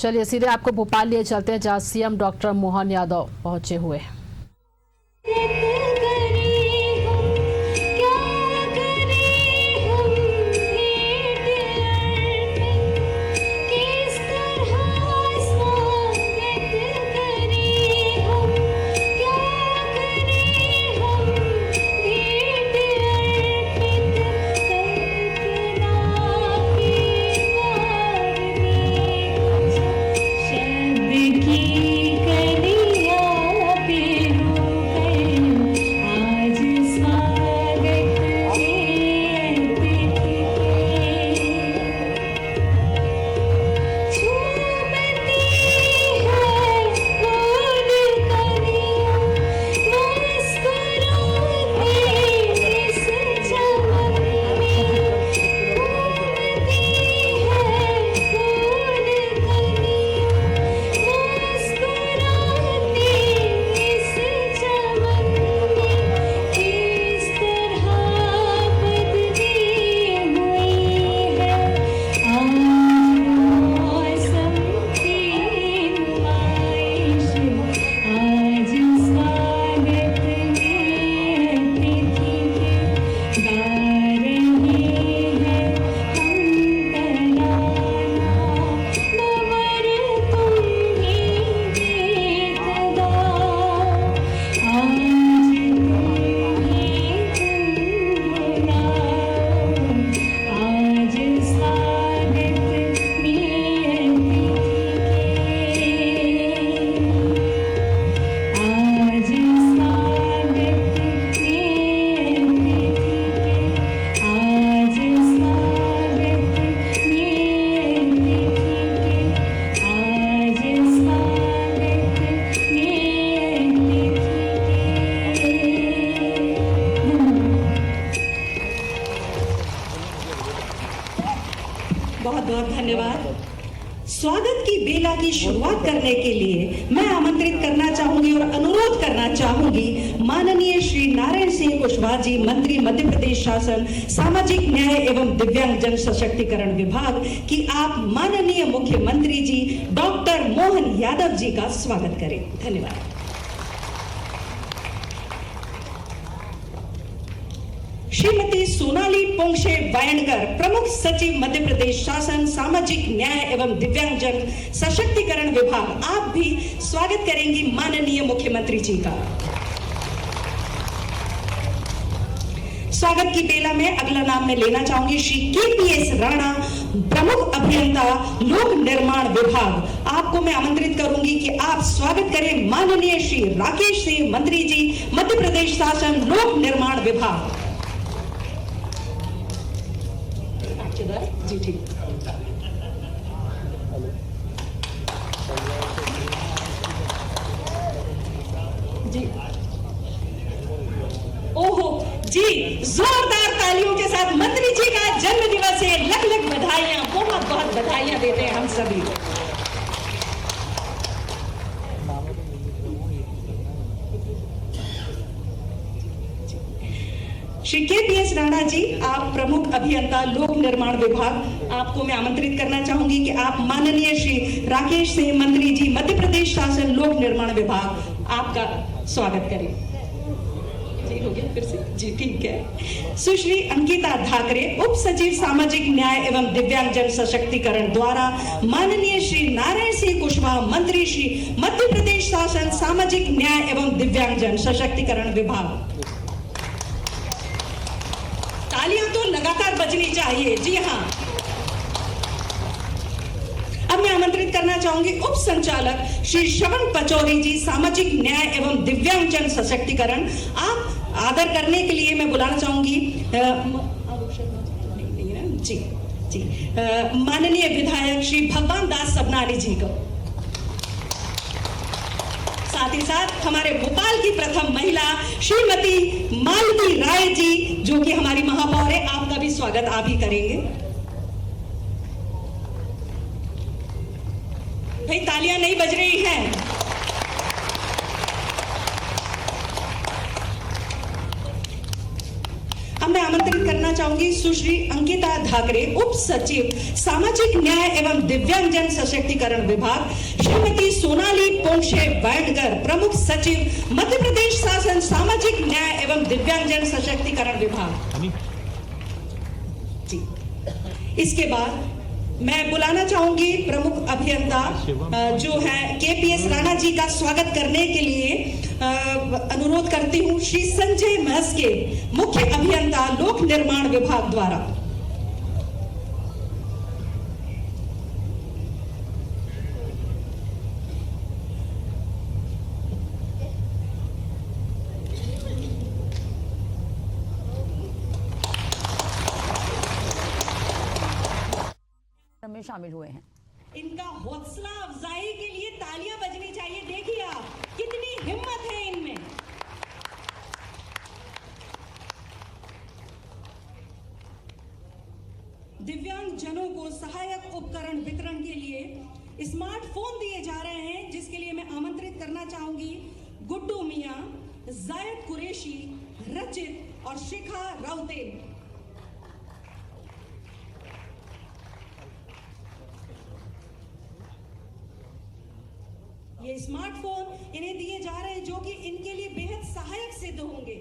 चलिए सीधे आपको भोपाल लिए चलते हैं, जहां सीएम डॉक्टर मोहन यादव पहुंचे हुए हैं। बहुत बहुत धन्यवाद। स्वागत की बेला की शुरुआत करने के लिए मैं आमंत्रित करना चाहूंगी और अनुरोध करना चाहूंगी माननीय श्री नारायण सिंह कुशवाहा जी, मंत्री मध्य प्रदेश शासन सामाजिक न्याय एवं दिव्यांग जन सशक्तिकरण विभाग, कि आप माननीय मुख्यमंत्री जी डॉक्टर मोहन यादव जी का स्वागत करें। धन्यवाद। श्रीमती सोनाली पोंक्षे वायणकर, प्रमुख सचिव मध्य प्रदेश शासन सामाजिक न्याय एवं दिव्यांग जन सशक्तिकरण विभाग, आप भी स्वागत करेंगी माननीय मुख्यमंत्री जी का। स्वागत की बेला में अगला नाम मैं लेना चाहूंगी श्री केपीएस राणा, प्रमुख अभियंता लोक निर्माण विभाग। आपको मैं आमंत्रित करूंगी कि आप स्वागत करें माननीय श्री राकेश सिंह मंत्री जी, मध्य प्रदेश शासन लोक निर्माण विभाग। जी ठीक। जी ओहो जी, जोरदार तालियों के साथ मंत्री जी का जन्म दिवस है, लख लख बधाइयां, बहुत बहुत बधाइयां देते हैं हम सभी। श्री केपीएस राणा जी, आप प्रमुख अभियंता लोक निर्माण विभाग, आपको मैं आमंत्रित करना चाहूंगी कि आप माननीय श्री राकेश सिंह मंत्री जी, मध्य प्रदेश शासन लोक निर्माण विभाग, आपका स्वागत करें। जी हो गया फिर से? जी ठीक है। सुश्री अंकिता धाकरे, उप सचिव सामाजिक न्याय एवं दिव्यांग जन सशक्तिकरण द्वारा माननीय श्री नारायण सिंह कुशवाहा मंत्री श्री, मध्य प्रदेश शासन सामाजिक न्याय एवं दिव्यांग जन सशक्तिकरण विभाग। तालियां तो लगातार बजनी चाहिए। जी हाँ। अब मैं आमंत्रित करना चाहूंगी उप संचालक श्री श्रवण पचौरी जी, सामाजिक न्याय एवं दिव्यांग जन सशक्तिकरण। आप आदर करने के लिए मैं बुलाना चाहूंगी जी जी माननीय विधायक श्री भगवान दास सबनारी जी को। साथ ही साथ हमारे भोपाल की प्रथम महिला श्रीमती मालती राय जी, जो कि हमारी महापौर है, आपका भी स्वागत आप ही करेंगे। भाई तालियां नहीं बज रही हैं। अब मैं आमंत्रित करना चाहूंगी चाहूंगी सुश्री अंकिता धाकरे, उप सचिव सामाजिक न्याय एवं दिव्यांगजन सशक्तिकरण विभाग, श्रीमती सोनाली पोंक्षे बैंडकर, प्रमुख सचिव मध्य प्रदेश शासन सामाजिक न्याय एवं दिव्यांगजन सशक्तिकरण विभाग। जी, इसके बाद मैं बुलाना चाहूंगी प्रमुख अभियंता जो है केपीएस राणा जी का स्वागत करने के लिए अनुरोध करती हूं श्री संजय महस्के, मुख्य अभियंता लोक निर्माण विभाग द्वारा। में शामिल हुए हैं। इनका हौसला अफजाई के लिए तालियां बजनी चाहिए। देखिए आप कितनी हिम्मत है इनमें। दिव्यांग जनों को सहायक उपकरण वितरण के लिए स्मार्टफोन दिए जा रहे हैं, जिसके लिए मैं आमंत्रित करना चाहूंगी गुड्डू मियां, जायद कुरैशी, रचित और शिखा राउते। ये स्मार्टफोन इन्हें दिए जा रहे हैं जो कि इनके लिए बेहद सहायक सिद्ध होंगे।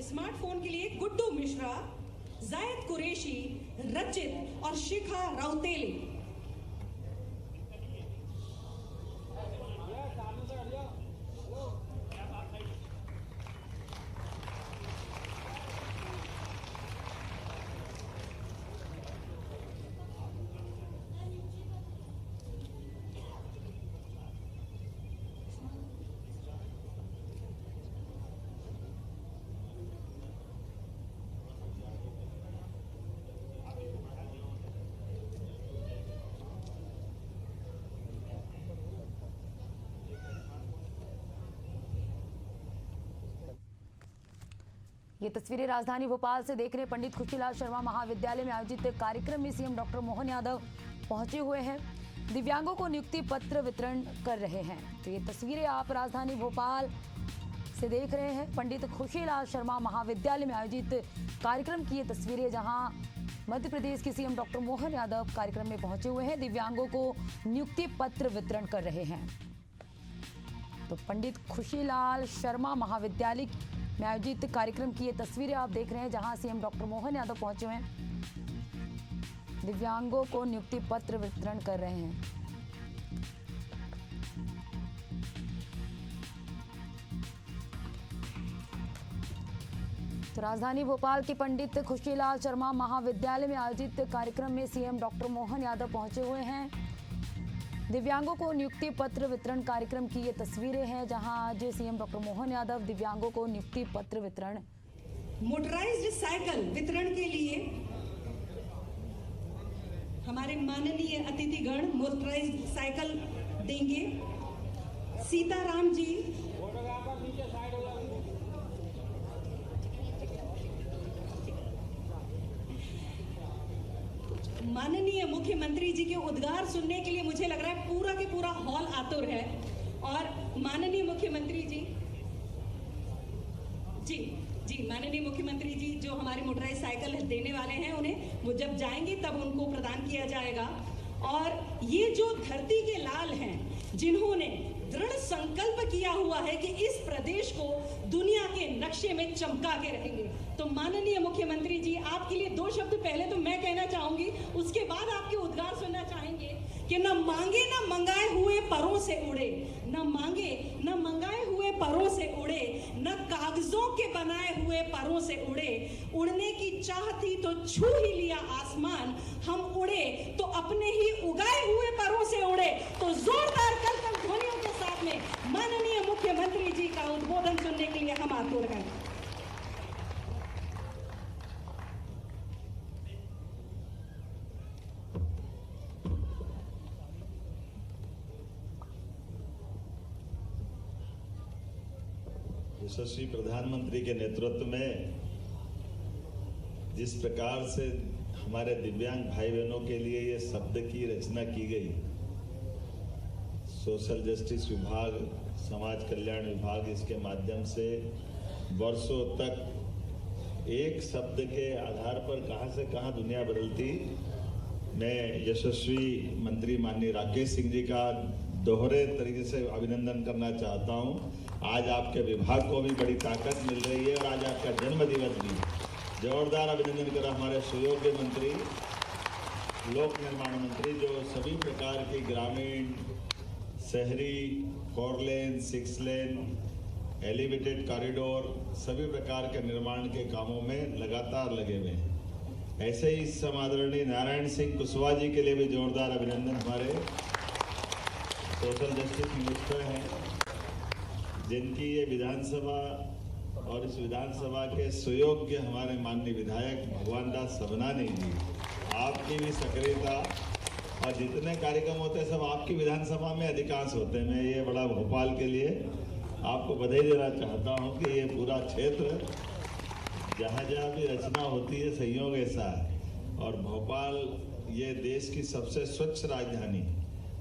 स्मार्टफोन के लिए गुड्डू मिश्रा, जायद कुरैशी, रचित और शिखा राउतेले। ये तस्वीरें राजधानी भोपाल से देख रहे हैं। पंडित खुशीलाल शर्मा महाविद्यालय में आयोजित कार्यक्रम में सीएम डॉक्टर मोहन यादव पहुंचे हुए हैं। दिव्यांगों को नियुक्ति पत्र वितरण कर रहे हैं। तो ये तस्वीरें आप राजधानी भोपाल से देख रहे हैं। पंडित खुशीलाल शर्मा महाविद्यालय में आयोजित कार्यक्रम की ये तस्वीरें, जहां मध्य प्रदेश के सीएम डॉक्टर मोहन यादव कार्यक्रम में पहुंचे हुए हैं, दिव्यांगों को नियुक्ति पत्र वितरण कर रहे हैं। तो पंडित खुशीलाल शर्मा महाविद्यालय में आयोजित कार्यक्रम की ये तस्वीरें आप देख रहे हैं, जहां सीएम डॉक्टर मोहन यादव पहुंचे हुए हैं, दिव्यांगों को नियुक्ति पत्र वितरण कर रहे हैं। तो राजधानी भोपाल के पंडित खुशीलाल शर्मा महाविद्यालय में आयोजित कार्यक्रम में सीएम डॉक्टर मोहन यादव पहुंचे हुए हैं। दिव्यांगों को नियुक्ति पत्र वितरण कार्यक्रम की ये तस्वीरें हैं, जहां आज सीएम डॉक्टर मोहन यादव दिव्यांगों को नियुक्ति पत्र वितरण। मोटराइज्ड साइकिल वितरण के लिए हमारे माननीय अतिथिगण मोटराइज्ड साइकिल देंगे। सीताराम जी, माननीय मुख्यमंत्री जी के उद्गार सुनने के लिए मुझे लग रहा है पूरा के पूरा हॉल आतुर है। और माननीय मुख्यमंत्री जी माननीय मुख्यमंत्री जी जो हमारी मोटराइज साइकिल देने वाले हैं, उन्हें वो जब जाएंगे तब उनको प्रदान किया जाएगा। और ये जो धरती के लाल हैं, जिन्होंने दृढ़ संकल्प किया हुआ है कि इस प्रदेश को दुनिया के नक्शे में चमका के रहेंगे, तो माननीय मुख्यमंत्री जी आपके लिए दो शब्द पहले तो मैं कहना चाहूंगी, उसके बाद आपके उद्गार सुनना चाहेंगे कि न मांगे न मंगाए हुए परों से उड़े, न मांगे न मंगाए हुए परों से उड़े, न कागजों के बनाए हुए परों से उड़े। उड़ने की चाह थी तो छू ही लिया आसमान, हम उड़े तो अपने ही उगाए हुए परों से उड़े। तो जोरदार कल ध्वनियों के साथ में माननीय मुख्यमंत्री जी का उद्बोधन सुनने के लिए हम आतुर हैं। यशस्वी प्रधानमंत्री के नेतृत्व में जिस प्रकार से हमारे दिव्यांग भाई बहनों के लिए ये शब्द की रचना की गई, सोशल जस्टिस विभाग, समाज कल्याण विभाग, इसके माध्यम से वर्षों तक एक शब्द के आधार पर कहां से कहां दुनिया बदलती। मैं यशस्वी मंत्री माननीय राकेश सिंह जी का दोहरे तरीके से अभिनंदन करना चाहता हूं। आज आपके विभाग को भी बड़ी ताकत मिल रही है और आज आपका जन्म दिवस भी। जोरदार अभिनंदन करा हमारे सुयोग्य मंत्री, लोक निर्माण मंत्री, जो सभी प्रकार की ग्रामीण, शहरी, 4 लेन, 6 लेन, एलिवेटेड कॉरिडोर, सभी प्रकार के निर्माण के कामों में लगातार लगे हुए हैं। ऐसे ही समादरणीय नारायण सिंह कुशवाहा जी के लिए भी जोरदार अभिनंदन। हमारे सोशल जस्टिस मिनिस्टर हैं, जिनकी ये विधानसभा और इस विधानसभा के सुयोग्य हमारे माननीय विधायक भगवान दास सबनानी जी, आपकी भी सक्रियता और जितने कार्यक्रम होते हैं सब आपकी विधानसभा में अधिकांश होते हैं। मैं ये बड़ा भोपाल के लिए आपको बधाई देना चाहता हूँ कि ये पूरा क्षेत्र जहाँ जहाँ भी रचना होती है सहयोग ऐसा है। और भोपाल ये देश की सबसे स्वच्छ राजधानी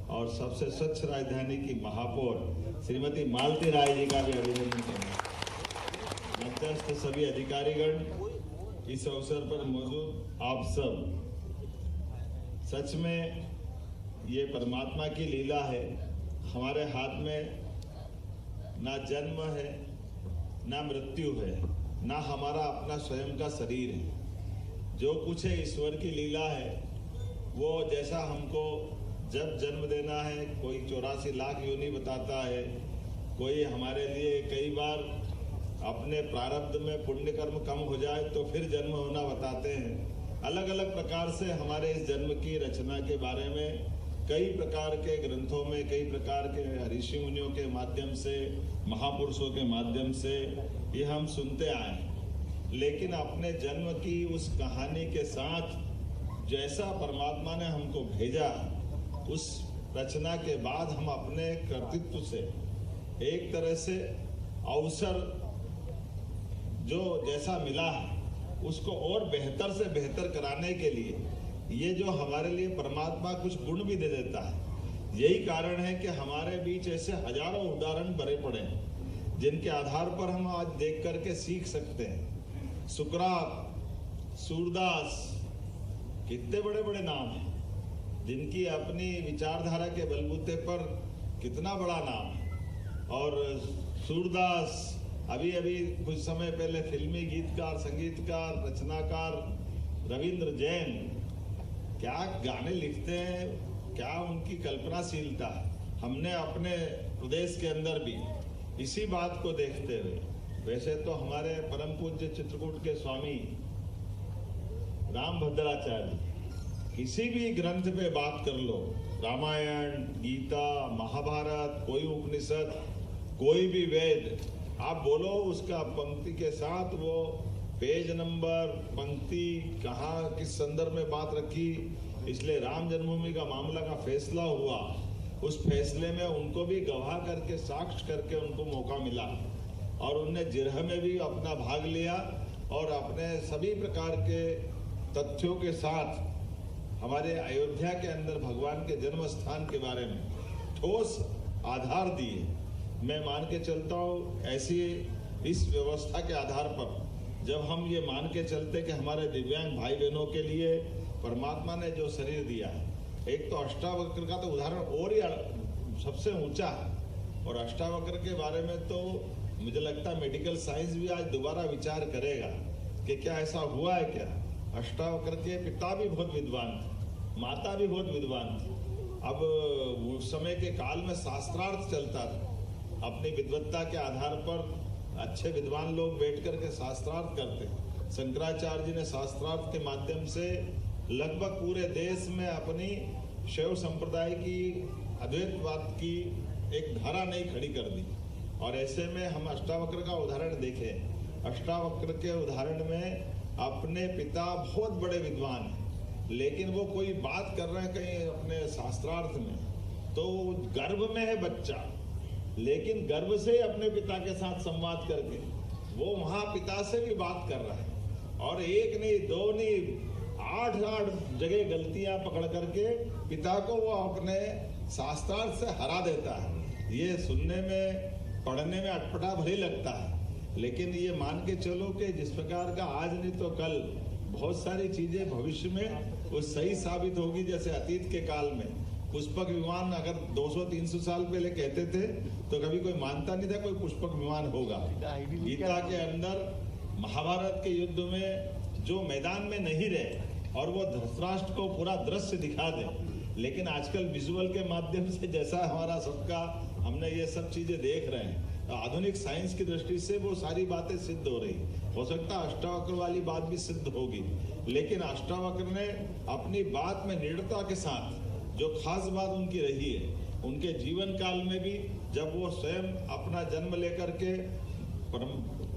और सबसे स्वच्छ राजधानी की महापौर श्रीमती मालती राय जी का भी अभिनंदन करना। मध्यस्थ सभी अधिकारीगण, इस अवसर पर मौजूद आप सब, सच में ये परमात्मा की लीला है। हमारे हाथ में ना जन्म है, ना मृत्यु है, ना हमारा अपना स्वयं का शरीर है। जो कुछ है ईश्वर की लीला है। वो जैसा हमको जब जन्म देना है, कोई 84 लाख योनि बताता है, कोई हमारे लिए कई बार अपने प्रारब्ध में पुण्य कर्म कम हो जाए तो फिर जन्म होना बताते हैं। अलग अलग प्रकार से हमारे इस जन्म की रचना के बारे में कई प्रकार के ग्रंथों में, कई प्रकार के ऋषि मुनियों के माध्यम से, महापुरुषों के माध्यम से ये हम सुनते आए। लेकिन अपने जन्म की उस कहानी के साथ जैसा परमात्मा ने हमको भेजा, उस रचना के बाद हम अपने कर्तृत्व से एक तरह से अवसर जो जैसा मिला है उसको और बेहतर से बेहतर कराने के लिए ये जो हमारे लिए परमात्मा कुछ गुण भी दे देता है। यही कारण है कि हमारे बीच ऐसे हजारों उदाहरण भरे पड़े हैं जिनके आधार पर हम आज देख करके सीख सकते हैं। सुकरात, सूरदास, कितने बड़े बड़े नाम हैं जिनकी अपनी विचारधारा के बलबूते पर कितना बड़ा नाम है। और सूरदास अभी कुछ समय पहले फिल्मी गीतकार, संगीतकार, रचनाकार रविंद्र जैन क्या गाने लिखते हैं, क्या उनकी कल्पनाशीलता है। हमने अपने प्रदेश के अंदर भी इसी बात को देखते हुए, वैसे तो हमारे परम पूज्य चित्रकूट के स्वामी रामभद्राचार्य किसी भी ग्रंथ पे बात कर लो, रामायण, गीता, महाभारत, कोई उपनिषद, कोई भी वेद आप बोलो, उसका पंक्ति के साथ वो पेज नंबर, पंक्ति, कहाँ किस संदर्भ में बात रखी। इसलिए राम जन्मभूमि का मामला का फैसला हुआ, उस फैसले में उनको भी गवाह करके, साक्ष्य करके उनको मौका मिला और उनने जिरह में भी अपना भाग लिया और अपने सभी प्रकार के तथ्यों के साथ हमारे अयोध्या के अंदर भगवान के जन्म स्थान के बारे में ठोस आधार दिए। मैं मान के चलता हूँ ऐसी इस व्यवस्था के आधार पर जब हम ये मान के चलते कि हमारे दिव्यांग भाई बहनों के लिए परमात्मा ने जो शरीर दिया है, एक तो अष्टावक्र का तो उदाहरण और ही सबसे ऊंचा है। और अष्टावक्र के बारे में तो मुझे लगता है मेडिकल साइंस भी आज दोबारा विचार करेगा कि क्या ऐसा हुआ है क्या। अष्टावक्र के पिता भी बहुत विद्वान थे, माता भी बहुत विद्वान थी। अब उस समय के काल में शास्त्रार्थ चलता था। अपनी विद्वत्ता के आधार पर अच्छे विद्वान लोग बैठ करके शास्त्रार्थ करते। शंकराचार्य जी ने शास्त्रार्थ के माध्यम से लगभग पूरे देश में अपनी शैव संप्रदाय की, अद्वैतवाद की एक धारा नहीं खड़ी कर दी। और ऐसे में हम अष्टावक्र का उदाहरण देखें, अष्टावक्र के उदाहरण में अपने पिता बहुत बड़े विद्वान हैं, लेकिन वो कोई बात कर रहे हैं कहीं अपने शास्त्रार्थ में, तो गर्भ में है बच्चा लेकिन गर्व से अपने पिता के साथ संवाद करके वो वहां पिता से भी बात कर रहा है और एक नहीं दो नहीं 8 जगह गलतियां पकड़ करके पिता को वो अपने शास्त्रार्थ से हरा देता है। ये सुनने में पढ़ने में अटपटा भले लगता है, लेकिन ये मान के चलो कि जिस प्रकार का आज नहीं तो कल बहुत सारी चीजें भविष्य में वो सही साबित होगी। जैसे अतीत के काल में पुष्पक विमान अगर 200-300 साल पहले कहते थे तो कभी कोई मानता नहीं था कोई पुष्पक विमान होगा। गीता के अंदर महाभारत के युद्ध में जो मैदान में नहीं रहे और वो धृतराष्ट्र को पूरा दृश्य दिखा दे, लेकिन आजकल विजुअल के माध्यम से जैसा हमारा सबका हमने ये सब चीजें देख रहे हैं, आधुनिक साइंस की दृष्टि से वो सारी बातें सिद्ध हो रही। हो सकता है अष्टावक्र वाली बात भी सिद्ध होगी, लेकिन अष्टावक्र ने अपनी बात में निडरता के साथ जो खास बात उनकी रही है, उनके जीवन काल में भी जब वो स्वयं अपना जन्म लेकर के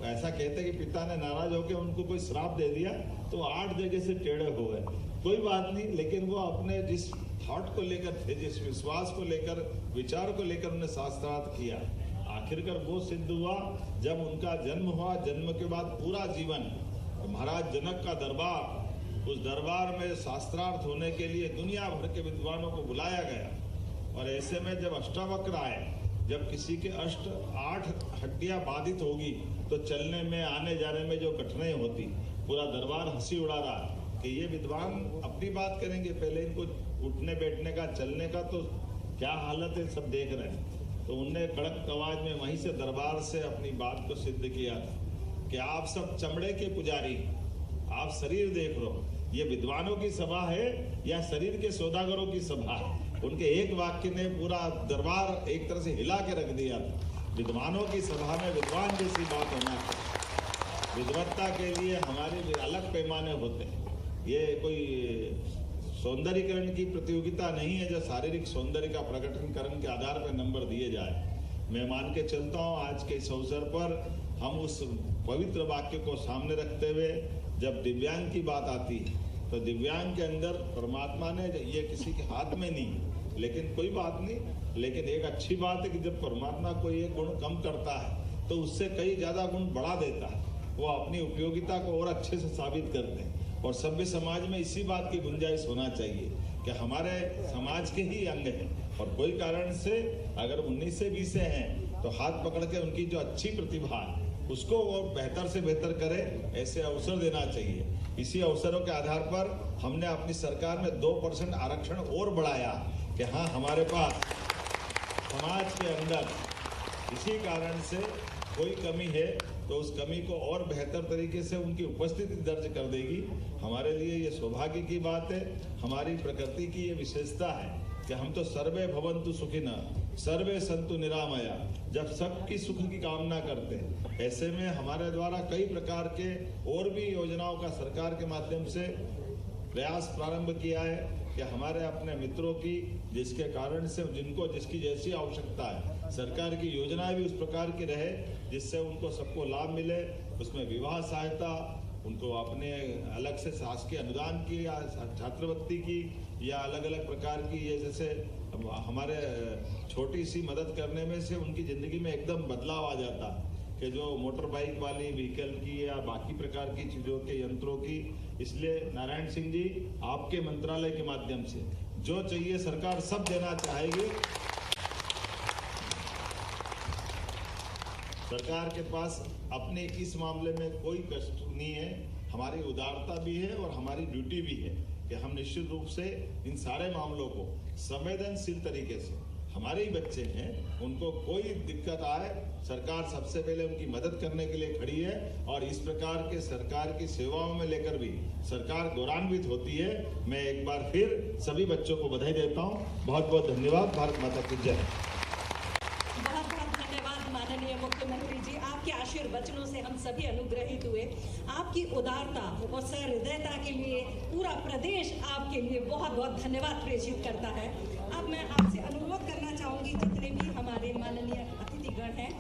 ऐसा कहते कि पिता ने नाराज होकर उनको कोई श्राप दे दिया तो 8 जगह से टेढ़े हो गए। कोई बात नहीं, लेकिन वो अपने जिस थॉट को लेकर थे, जिस विश्वास को लेकर, विचार को लेकर उन्हें शास्त्रार्थ किया, आखिरकार वो सिद्ध हुआ जब उनका जन्म हुआ। जन्म के बाद पूरा जीवन महाराज जनक का दरबार, उस दरबार में शास्त्रार्थ होने के लिए दुनिया भर के विद्वानों को बुलाया गया। और ऐसे में जब अष्टावक्र आए, जब किसी के 8 हड्डियां बाधित होगी तो चलने में आने जाने में जो कठिनाई होती, पूरा दरबार हंसी उड़ा रहा कि ये विद्वान अपनी बात करेंगे, पहले इनको उठने बैठने का चलने का तो क्या हालत है सब देख रहे हैं। तो उनने कड़क आवाज में वहीं से दरबार से अपनी बात को सिद्ध किया था कि आप सब चमड़े के पुजारी, आप शरीर देख लो, ये विद्वानों की सभा है या शरीर के सौदागरों की सभा है। उनके एक वाक्य ने पूरा दरबार एक तरह से हिला के रख दिया था। विद्वानों की सभा में विद्वान जैसी बात होना चाहिए। विद्वत्ता के लिए हमारे अलग पैमाने होते हैं। ये कोई सौंदर्यीकरण की प्रतियोगिता नहीं है जो शारीरिक सौंदर्य का प्रकटीकरण के आधार पर नंबर दिए जाए। मैं मान के चलता हूँ आज के इस अवसर पर हम उस पवित्र वाक्य को सामने रखते हुए जब दिव्यांग की बात आती है तो दिव्यांग के अंदर परमात्मा ने, ये किसी के हाथ में नहीं, लेकिन कोई बात नहीं, लेकिन एक अच्छी बात है कि जब परमात्मा कोई एक गुण कम करता है तो उससे कई ज्यादा गुण बढ़ा देता है। वो अपनी उपयोगिता को और अच्छे से साबित करते हैं। और सभ्य समाज में इसी बात की गुंजाइश होना चाहिए कि हमारे समाज के ही अंग हैं और कोई कारण से अगर 19 से 20 से हैं तो हाथ पकड़ के उनकी जो अच्छी प्रतिभा है उसको वो बेहतर से बेहतर करे, ऐसे अवसर देना चाहिए। इसी अवसरों के आधार पर हमने अपनी सरकार में 2% आरक्षण और बढ़ाया कि हाँ, हमारे पास समाज के अंदर इसी कारण से कोई कमी है तो उस कमी को और बेहतर तरीके से उनकी उपस्थिति दर्ज कर देगी। हमारे लिए ये सौभाग्य की बात है। हमारी प्रकृति की ये विशेषता है कि हम तो सर्वे भवन्तु सुखिनः सर्वे सन्तु निरामया, जब सबकी सुख की कामना करते हैं। ऐसे में हमारे द्वारा कई प्रकार के और भी योजनाओं का सरकार के माध्यम से प्रयास प्रारंभ किया है कि हमारे अपने मित्रों की जिसके कारण से जिनको जिसकी जैसी आवश्यकता है, सरकार की योजनाएं भी उस प्रकार की रहे जिससे उनको सबको लाभ मिले। उसमें विवाह सहायता, उनको अपने अलग से शासकीय अनुदान की या छात्रवृत्ति की या अलग अलग प्रकार की, ये जैसे हमारे छोटी सी मदद करने में से उनकी जिंदगी में एकदम बदलाव आ जाता कि जो मोटर बाइक वाली व्हीकल की या बाकी प्रकार की चीज़ों के यंत्रों की। इसलिए नारायण सिंह जी, आपके मंत्रालय के माध्यम से जो चाहिए सरकार सब देना चाहेगी। सरकार के पास अपने इस मामले में कोई कष्ट नहीं है। हमारी उदारता भी है और हमारी ड्यूटी भी है कि हम निश्चित रूप से इन सारे मामलों को संवेदनशील तरीके से, हमारे ही बच्चे हैं, उनको कोई दिक्कत आए, सरकार सबसे पहले उनकी मदद करने के लिए खड़ी है। और इस प्रकार के सरकार की सेवाओं में लेकर भी सरकार गौरवान्वित होती है। मैं एक बार फिर सभी बच्चों को बधाई देता हूँ। बहुत बहुत धन्यवाद। भारत माता की जय। बहुत बहुत धन्यवाद माननीय मुख्यमंत्री जी, आपके आशीर्वचनों से हम सभी अनुग्रहित हुए। आपकी उदारता और सहृदयता के लिए पूरा प्रदेश आपके लिए बहुत बहुत धन्यवाद प्रेषित करता है। अब मैं आपसे अनुरोध करना चाहूंगी जितने भी हमारे माननीय अतिथिगण हैं